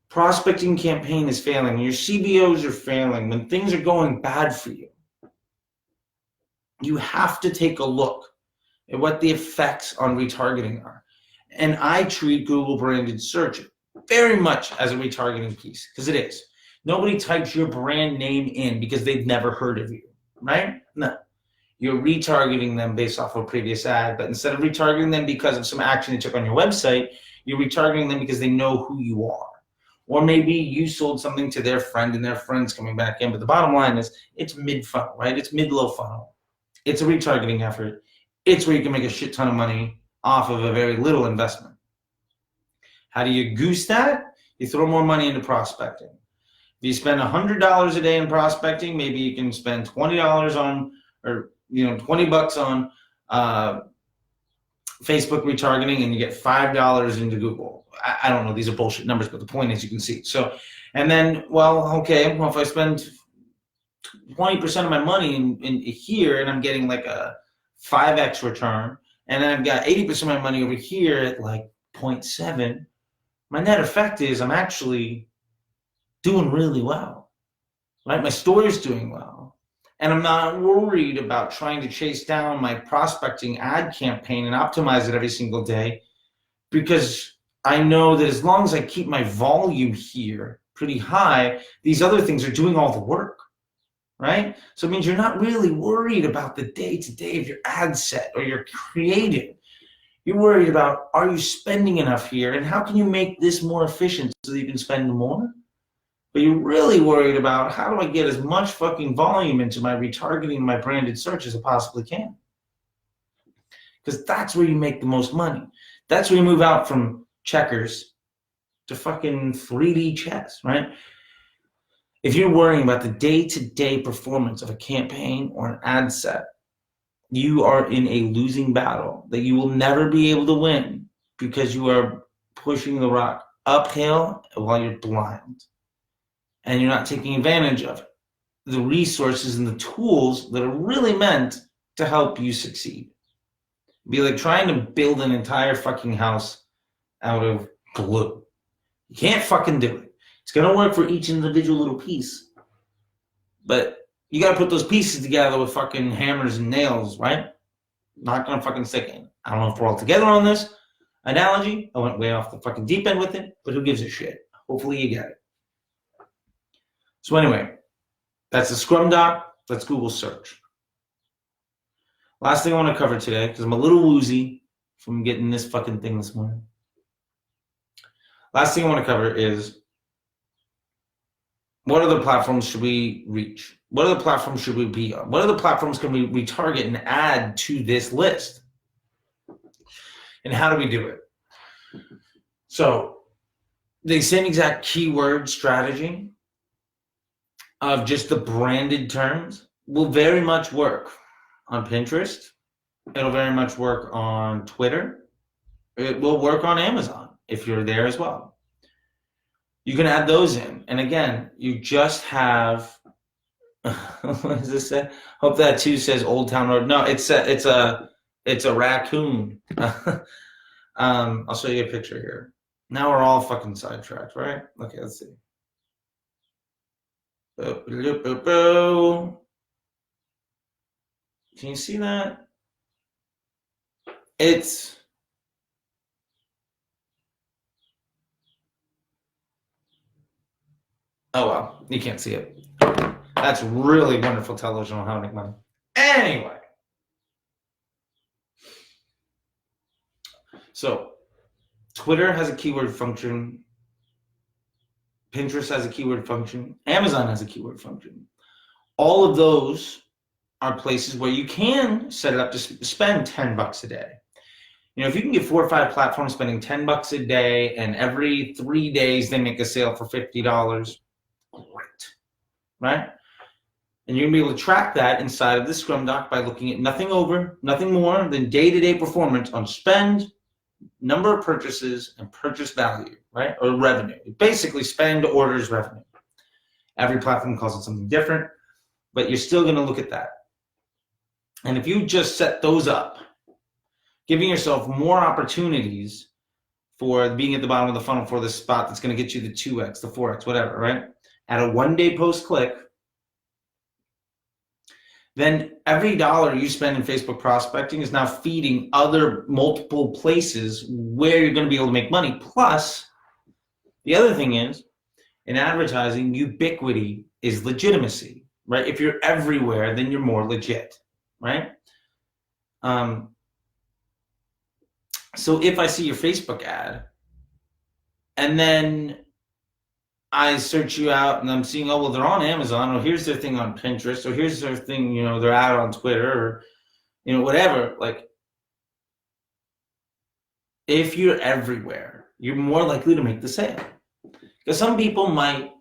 prospecting campaign is failing, when your CBOs are failing, when things are going bad for you, you have to take a look at what the effects on retargeting are. And I treat Google branded search very much as a retargeting piece, because it is. Nobody types your brand name in because they've never heard of you, right? No. You're retargeting them based off of a previous ad, but instead of retargeting them because of some action they took on your website, you're retargeting them because they know who you are. Or maybe you sold something to their friend and their friend's coming back in, but the bottom line is it's mid-funnel, right? It's mid-low funnel. It's a retargeting effort. It's where you can make a shit ton of money off of a very little investment. How do you goose that? You throw more money into prospecting. If you spend $100 a day in prospecting, maybe you can spend $20 on, or $20 on Facebook retargeting, and you get $5 into Google. I don't know, these are bullshit numbers, but the point is you can see. So, and then, if I spend 20% of my money in here and I'm getting like a 5x return, and then I've got 80% of my money over here at like 0.7, my net effect is I'm actually doing really well, right? My store is doing well. And I'm not worried about trying to chase down my prospecting ad campaign and optimize it every single day, because I know that as long as I keep my volume here pretty high, these other things are doing all the work, right? So it means you're not really worried about the day-to-day of your ad set or your creative. You're worried about, are you spending enough here, and how can you make this more efficient so that you can spend more? But you're really worried about, how do I get as much fucking volume into my retargeting and my branded search as I possibly can? Because that's where you make the most money. That's where you move out from checkers to fucking 3D chess, right? If you're worrying about the day-to-day performance of a campaign or an ad set, you are in a losing battle that you will never be able to win, because you are pushing the rock uphill while you're blind. And you're not taking advantage of the resources and the tools that are really meant to help you succeed. It'd be like trying to build an entire fucking house out of glue. You can't fucking do it. It's going to work for each individual little piece, but you got to put those pieces together with fucking hammers and nails, right? Not going to fucking stick in. I don't know if we're all together on this analogy. I went way off the fucking deep end with it, but who gives a shit? Hopefully you get it. So anyway, that's the Scrum doc. That's Google search. Last thing I want to cover today, because I'm a little woozy from getting this fucking thing this morning. Last thing I want to cover is, what other platforms should we reach? What other platforms should we be on? What other platforms can we retarget and add to this list? And how do we do it? So the same exact keyword strategy of just the branded terms will very much work on Pinterest. It'll very much work on Twitter. It will work on Amazon if you're there as well. You can add those in. And again, you just have, what does this say? Hope that too says Old Town Road. No, it's a raccoon. I'll show you a picture here. Now we're all fucking sidetracked, right? Okay, let's see. Can you see that? It's oh well, you can't see it. That's really wonderful television on how to make money. Anyway, so Twitter has a keyword function. Pinterest has a keyword function. Amazon has a keyword function. All of those are places where you can set it up to spend $10 a day. You know, if you can get 4 or 5 platforms spending $10 a day, and every 3 days they make a sale for $50, great, right? And you're gonna be able to track that inside of the Scrum doc by looking at nothing more than day-to-day performance on spend, number of purchases, and purchase value, right? Or revenue. Basically, spend, orders, revenue. Every platform calls it something different, but you're still gonna look at that. And if you just set those up, giving yourself more opportunities for being at the bottom of the funnel for this spot that's going to get you the 2x, the 4x, whatever, right? At a 1-day post click, then every dollar you spend in Facebook prospecting is now feeding other multiple places where you're going to be able to make money. Plus, the other thing is, in advertising, ubiquity is legitimacy, right? If you're everywhere, then you're more legit, right? So if I see your Facebook ad and then I search you out and I'm seeing, oh, well, they're on Amazon, or here's their thing on Pinterest, or here's their thing, you know, they're out on Twitter, or, you know, whatever. Like, if you're everywhere, you're more likely to make the sale. Because some people might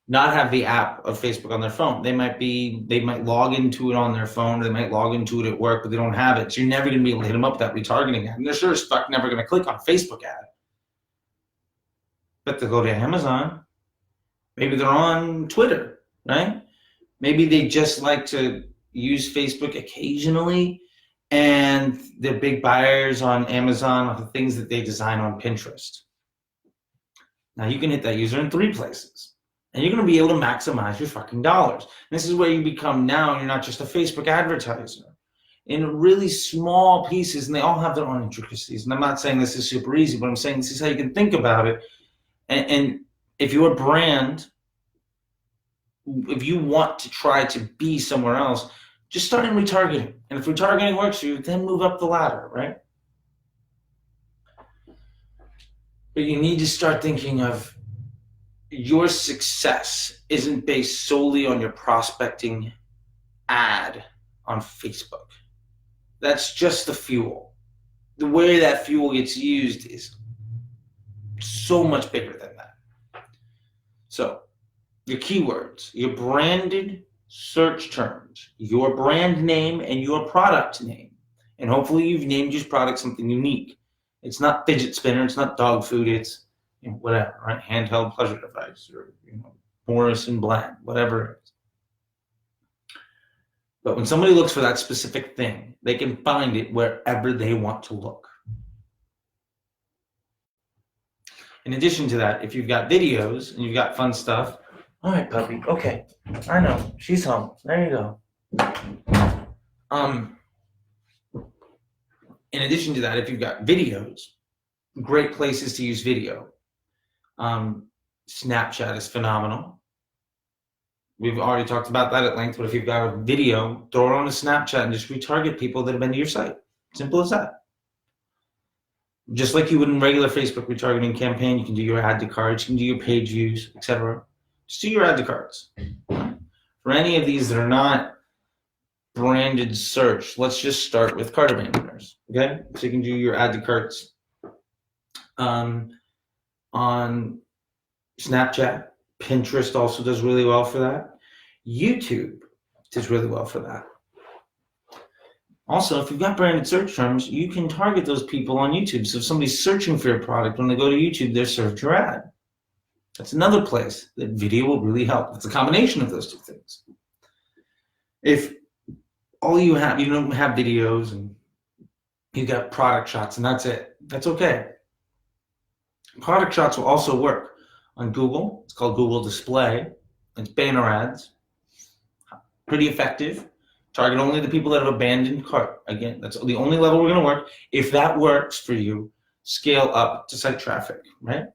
not have the app of Facebook on their phone. They might log into it on their phone, or they might log into it at work, but they don't have it. So you're never going to be able to hit them up with that retargeting ad. And they're sure as fuck never going to click on a Facebook ad. But they'll go to Amazon. Maybe they're on Twitter, right? Maybe they just like to use Facebook occasionally, and they're big buyers on Amazon of the things that they design on Pinterest. Now you can hit that user in 3 places. And you're going to be able to maximize your fucking dollars. This is where you become now, you're not just a Facebook advertiser. In really small pieces, and they all have their own intricacies. And I'm not saying this is super easy, but I'm saying this is how you can think about it. And if your brand, if you want to try to be somewhere else, just start in retargeting. And if retargeting works for you, then move up the ladder, right? But you need to start thinking of your success isn't based solely on your prospecting ad on Facebook. That's just the fuel. The way that fuel gets used is so much bigger than that. So, your keywords, your branded search terms, your brand name, and your product name. And hopefully you've named your product something unique. It's not fidget spinner, it's not dog food, it's whatever, right? Handheld pleasure device, or Morris and Bland, whatever it is. But when somebody looks for that specific thing, they can find it wherever they want to look. In addition to that, if you've got videos and you've got fun stuff, all right, puppy, okay, I know, she's home. There you go. In addition to that, if you've got videos, great places to use video. Snapchat is phenomenal. We've already talked about that at length, but if you've got a video, throw it on a Snapchat and just retarget people that have been to your site. Simple as that. Just like you would in regular Facebook retargeting campaign, you can do your add to cards, you can do your page views, etc. Just do your add to cards. For any of these that are not branded search, let's just start with cart abandoners, okay? So you can do your add to carts on Snapchat. Pinterest also does really well for that. YouTube does really well for that. Also, if you've got branded search terms, you can target those people on YouTube. So if somebody's searching for your product, when they go to YouTube, they search your ad. That's another place that video will really help. It's a combination of those two things. If all you don't have videos and you got product shots and that's it, that's okay. Product shots will also work on Google. It's called Google Display. It's banner ads. Pretty effective. Target only the people that have abandoned cart. Again, that's the only level we're going to work. If that works for you, scale up to site traffic, right?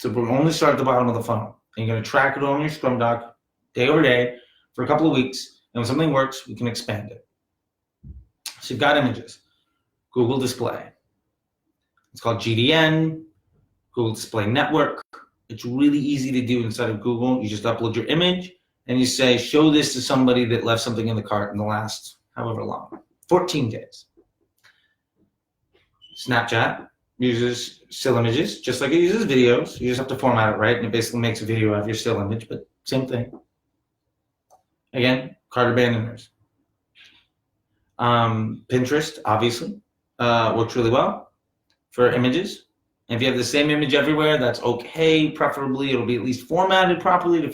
So we'll only start at the bottom of the funnel. And you're going to track it on your Scrum doc day over day for a couple of weeks. And when something works, we can expand it. So you've got images. Google Display. It's called GDN, Google Display Network. It's really easy to do inside of Google. You just upload your image and you say, show this to somebody that left something in the cart in the last however long, 14 days. Snapchat uses still images, just like it uses videos. You just have to format it right, and it basically makes a video out of your still image, but same thing. Again, cart abandoners. Pinterest, obviously, works really well for images. And if you have the same image everywhere, that's okay. Preferably, it'll be at least formatted properly to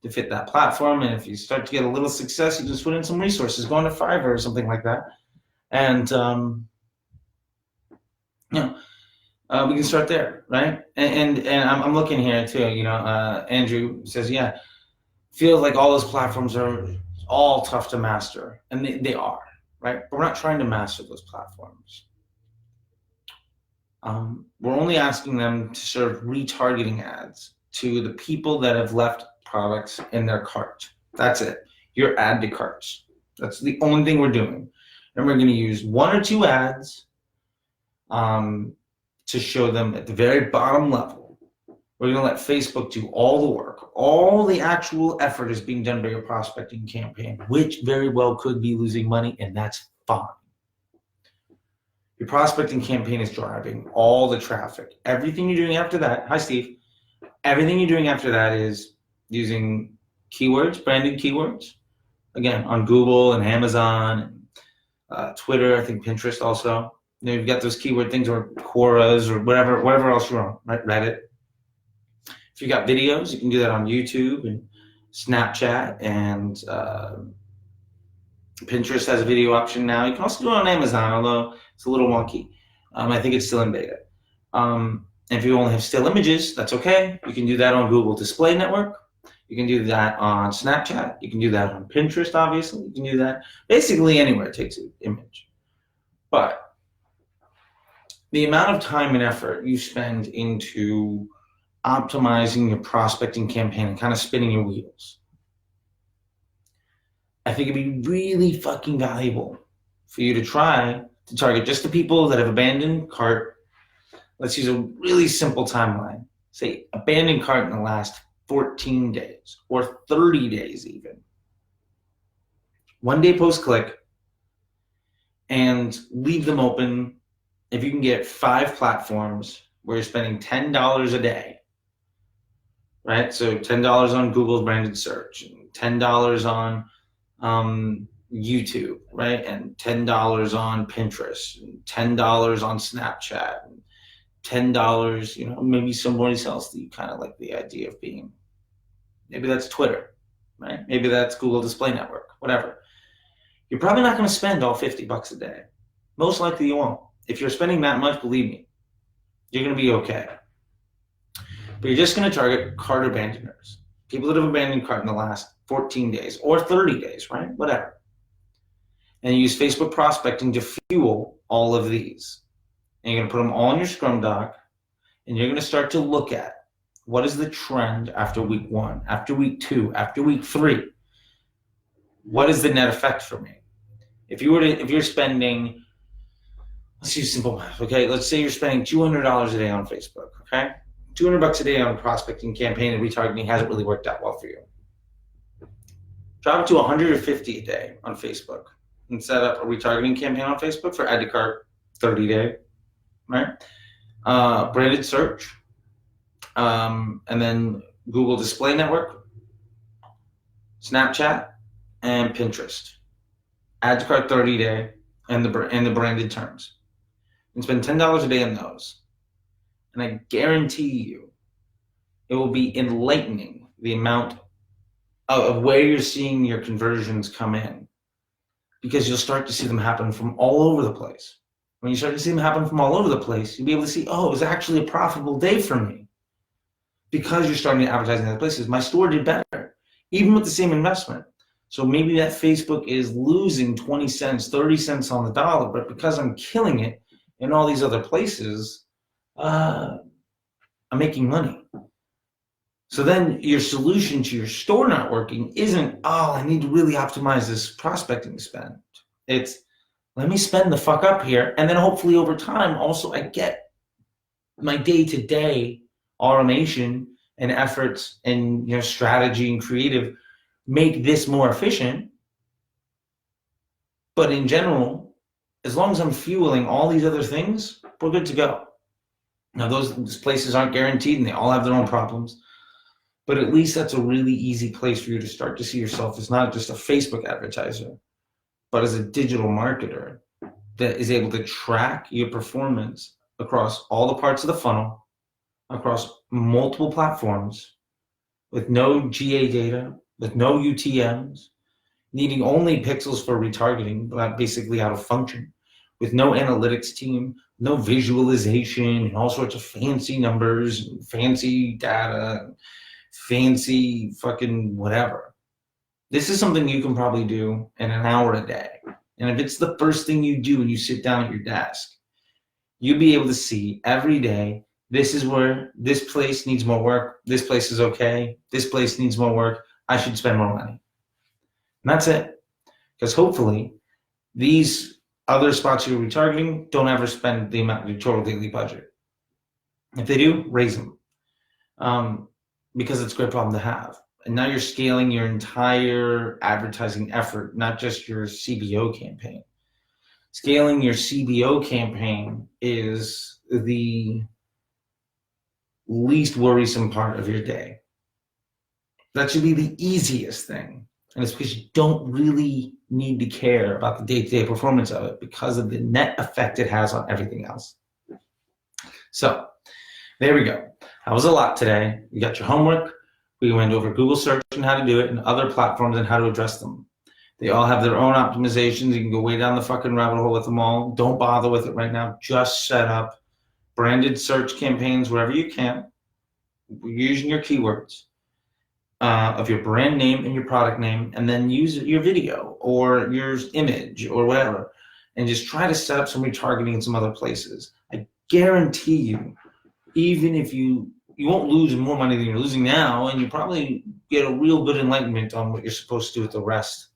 fit that platform. And if you start to get a little success, you just put in some resources, go on to Fiverr or something like that. And, we can start there, right? And I'm looking here too, Andrew says, yeah, feels like all those platforms are all tough to master. And they are, right? But we're not trying to master those platforms. We're only asking them to serve retargeting ads to the people that have left products in their cart. That's it. Your add to carts. That's the only thing we're doing. And we're going to use one or two ads to show them at the very bottom level. We're going to let Facebook do all the work. All the actual effort is being done by your prospecting campaign, which very well could be losing money, and that's fine. Your prospecting campaign is driving all the traffic. Everything you're doing after that, hi Steve, everything you're doing after that is using keywords, branded keywords, again, on Google and Amazon, and Twitter, I think Pinterest also. You've got those keyword things, or Quoras, or whatever else you're on, right? Reddit. If you got videos, you can do that on YouTube and Snapchat, and Pinterest has a video option now. You can also do it on Amazon, although it's a little wonky. I think it's still in beta. And if you only have still images, that's okay. You can do that on Google Display Network. You can do that on Snapchat. You can do that on Pinterest, obviously. You can do that basically anywhere it takes an image. But the amount of time and effort you spend into optimizing your prospecting campaign and kind of spinning your wheels, I think it'd be really fucking valuable for you to try to target just the people that have abandoned cart. Let's use a really simple timeline. Say abandoned cart in the last 14 days or 30 days even. 1 day post-click, and leave them open. If you can get 5 platforms where you're spending $10 a day, right? So $10 on Google's branded search, and $10 on YouTube, right? And $10 on Pinterest, and $10 on Snapchat, and $10, maybe somebody else that you kind of like the idea of being. Maybe that's Twitter, right? Maybe that's Google Display Network, whatever. You're probably not going to spend all $50 a day. Most likely you won't. If you're spending that much, believe me, you're going to be okay. But you're just going to target cart abandoners, people that have abandoned cart in the last 14 days or 30 days, right? Whatever. And you use Facebook prospecting to fuel all of these. And you're going to put them all in your Scrum doc, and you're going to start to look at what is the trend after week 1, after week 2, after week 3. What is the net effect for me? If you're spending, let's use simple math, okay? Let's say you're spending $200 a day on Facebook, okay? $200 a day on a prospecting campaign and retargeting hasn't really worked out well for you. Drop it to $150 a day on Facebook and set up a retargeting campaign on Facebook for add to cart 30 day, right? Branded search, and then Google Display Network. Snapchat, and Pinterest. Add to cart 30-day and the branded terms. And spend $10 a day on those. And I guarantee you it will be enlightening the amount of where you're seeing your conversions come in, because you'll start to see them happen from all over the place. When you start to see them happen from all over the place, you'll be able to see, oh, it was actually a profitable day for me, because you're starting to advertise in other places. My store did better, even with the same investment. So maybe that Facebook is losing 20 cents, 30 cents on the dollar, but because I'm killing it in all these other places, I'm making money. So then your solution to your store not working isn't, oh, I need to really optimize this prospecting spend. It's, let me spend the fuck up here, and then hopefully over time also I get my day-to-day automation and efforts and strategy and creative make this more efficient. But in general, as long as I'm fueling all these other things, we're good to go. Now those places aren't guaranteed and they all have their own problems, but at least that's a really easy place for you to start to see yourself as not just a Facebook advertiser, but as a digital marketer that is able to track your performance across all the parts of the funnel, across multiple platforms, with no GA data, with no UTMs, needing only pixels for retargeting, but basically out of function, with no analytics team, no visualization, and all sorts of fancy numbers, and fancy data, fancy fucking whatever. This is something you can probably do in an hour a day. And if it's the first thing you do when you sit down at your desk, you'll be able to see every day, this is where this place needs more work, this place is okay, this place needs more work, I should spend more money. And that's it. Because hopefully these other spots you're retargeting don't ever spend the amount of your total daily budget. If they do, raise them. Because it's a great problem to have. And now you're scaling your entire advertising effort, not just your CBO campaign. Scaling your CBO campaign is the least worrisome part of your day. That should be the easiest thing. And it's because you don't really need to care about the day-to-day performance of it because of the net effect it has on everything else. So there we go. That was a lot today. You got your homework. We went over Google search and how to do it, and other platforms and how to address them. They all have their own optimizations. You can go way down the fucking rabbit hole with them all. Don't bother with it right now. Just set up branded search campaigns wherever you can, using your keywords of your brand name and your product name, and then use your video or your image or whatever, and just try to set up some retargeting in some other places. I guarantee you, even if you won't lose more money than you're losing now, and you probably get a real good enlightenment on what you're supposed to do with the rest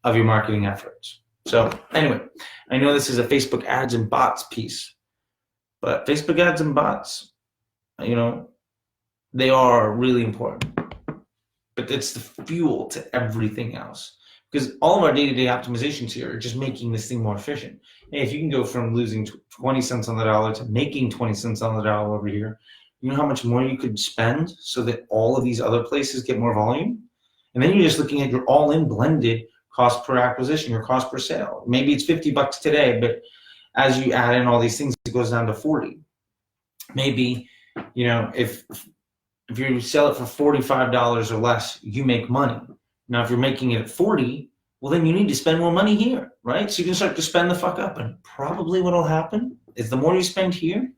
of your marketing efforts. So anyway, I know this is a Facebook ads and bots piece, but Facebook ads and bots, they are really important, but it's the fuel to everything else. Because all of our day-to-day optimizations here are just making this thing more efficient. Hey, if you can go from losing 20 cents on the dollar to making 20 cents on the dollar over here, you know how much more you could spend so that all of these other places get more volume? And then you're just looking at your all-in blended cost per acquisition, your cost per sale. Maybe it's $50 today, but as you add in all these things, it goes down to 40. Maybe, if you sell it for $45 or less, you make money. Now, if you're making it at 40, well, then you need to spend more money here, right? So you can start to spend the fuck up. And probably what will happen is the more you spend here,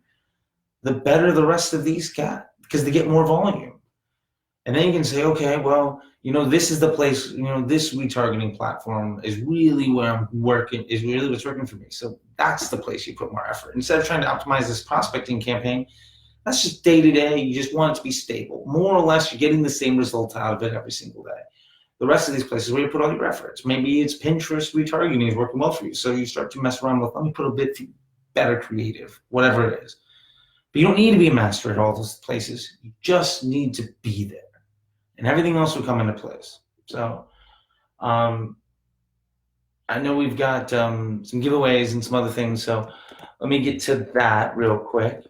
the better the rest of these get, because they get more volume. And then you can say, okay, well, this is the place, this retargeting platform is really where I'm working, is really what's working for me. So that's the place you put more effort. Instead of trying to optimize this prospecting campaign, that's just day to day. You just want it to be stable. More or less, you're getting the same result out of it every single day. The rest of these places where you put all your efforts, maybe it's Pinterest retargeting is working well for you. So you start to mess around with, let me put a bit better creative, whatever it is. But you don't need to be a master at all those places. You just need to be there. And everything else will come into place. So I know we've got some giveaways and some other things. So let me get to that real quick.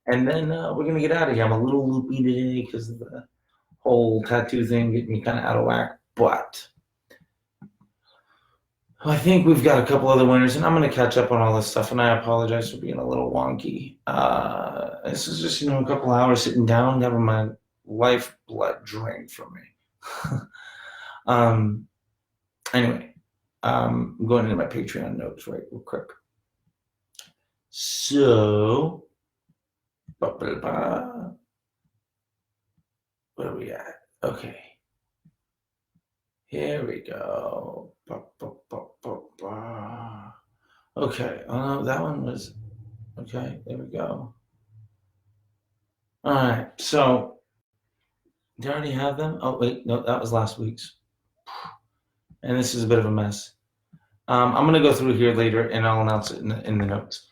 And then we're going to get out of here. I'm a little loopy today because of the whole tattoo thing getting me kind of out of whack. But I think we've got a couple other winners, and I'm going to catch up on all this stuff, and I apologize for being a little wonky. This is just, a couple hours sitting down, having my lifeblood drained from me. Anyway, I'm going into my Patreon notes real quick. So, where are we at? Okay. Here we go. Okay. Oh, no, that one was... Okay, there we go. All right. So, did I already have them? Oh, wait. No, that was last week's. And this is a bit of a mess. I'm going to go through here later, and I'll announce it in the notes.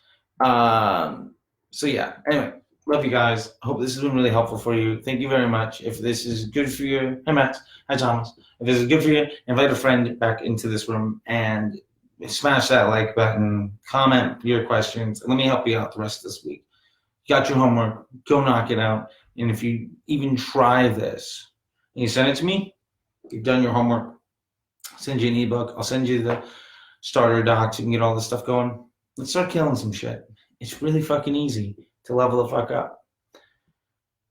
So, yeah. Anyway, love you guys. Hope this has been really helpful for you. Thank you very much. If this is good for you... Hi, Max. Hi, Thomas. If this is good for you, invite a friend back into this room and smash that like button, comment your questions, and let me help you out the rest of this week. You got your homework, go knock it out. And if you even try this and you send it to me, you've done your homework. I'll send you an ebook. I'll send you the starter docs. You can get all this stuff going. Let's start killing some shit. It's really fucking easy to level the fuck up.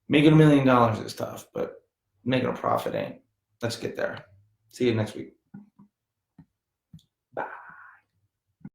Making $1 million is tough, but making a profit ain't. Let's get there. See you next week.